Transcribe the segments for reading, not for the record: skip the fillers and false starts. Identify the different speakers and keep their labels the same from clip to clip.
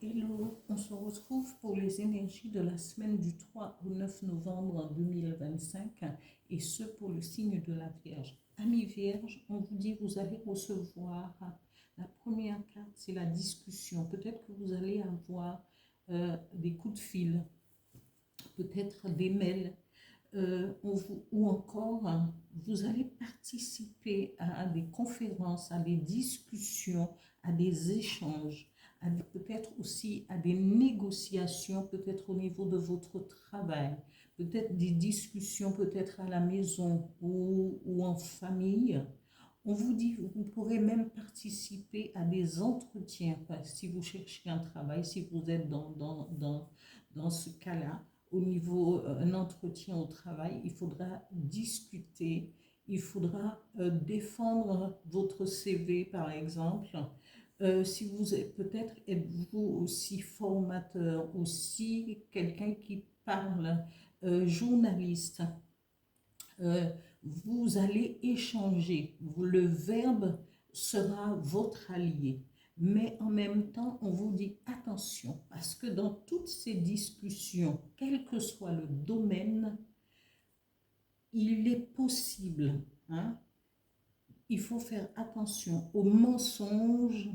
Speaker 1: Hello, on se retrouve pour les énergies de la semaine du 3 au 9 novembre 2025 et ce pour le signe de la Vierge. Amis Vierge, on vous dit vous allez recevoir la première carte, c'est la discussion. Peut-être que vous allez avoir des coups de fil, peut-être des mails, ou encore vous allez participer à des conférences, à des discussions, à des échanges, peut-être aussi à des négociations, peut-être au niveau de votre travail, peut-être des discussions, peut-être à la maison ou en famille. On vous dit, vous pourrez même participer à des entretiens, si vous cherchez un travail, si vous êtes dans ce cas-là, au niveau un entretien au travail, il faudra discuter, il faudra défendre votre CV par exemple. Si vous êtes peut-être êtes-vous aussi formateur, aussi quelqu'un qui parle, journaliste. Euh, vous allez échanger, le verbe sera votre allié. Mais en même temps, on vous dit attention, parce que dans toutes ces discussions, quel que soit le domaine, il est possible, hein, il faut faire attention au mensonge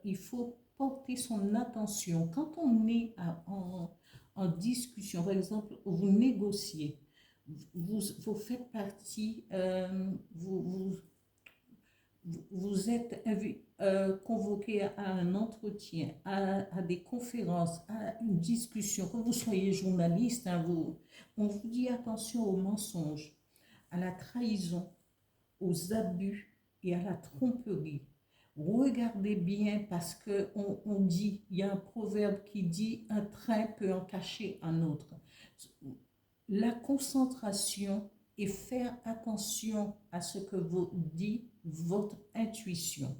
Speaker 1: il faut porter son attention. Quand on est en discussion, par exemple, vous négociez, vous faites partie, vous êtes convoqué à un entretien, à des conférences, à une discussion, que vous soyez journaliste, hein, on vous dit attention aux mensonges, à la trahison, aux abus et à la tromperie. Regardez bien parce qu'on dit, il y a un proverbe qui dit un train peut en cacher un autre. La concentration et faire attention à ce que vous dit votre intuition.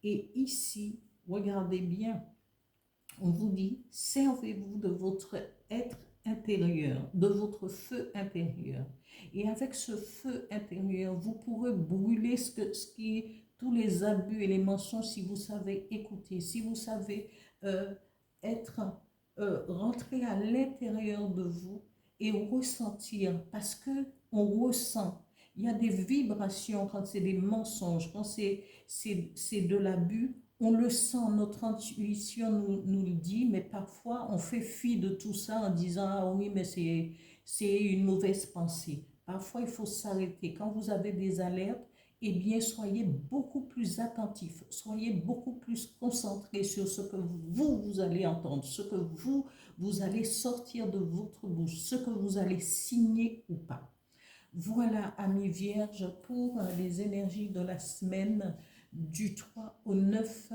Speaker 1: Et ici, regardez bien, on vous dit, servez-vous de votre être intérieur, de votre feu intérieur. Et avec ce feu intérieur, vous pourrez brûler qui est tous les abus et les mensonges si vous savez écouter, si vous savez être rentrer à l'intérieur de vous et ressentir, parce que on ressent. Il y a des vibrations quand c'est des mensonges, quand c'est de l'abus. On le sent, notre intuition nous le dit, mais parfois on fait fi de tout ça en disant ah oui, mais c'est une mauvaise pensée. Parfois il faut s'arrêter. Quand vous avez des alertes, eh bien soyez beaucoup plus attentifs, soyez beaucoup plus concentrés sur ce que vous allez entendre, ce que vous allez sortir de votre bouche, ce que vous allez signer ou pas. Voilà, amis vierges, pour les énergies de la semaine du 3 au 9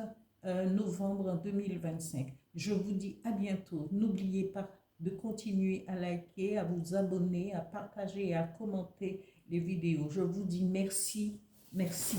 Speaker 1: novembre 2025. Je vous dis à bientôt. N'oubliez pas de continuer à liker, à vous abonner, à partager et à commenter les vidéos. Je vous dis merci, merci.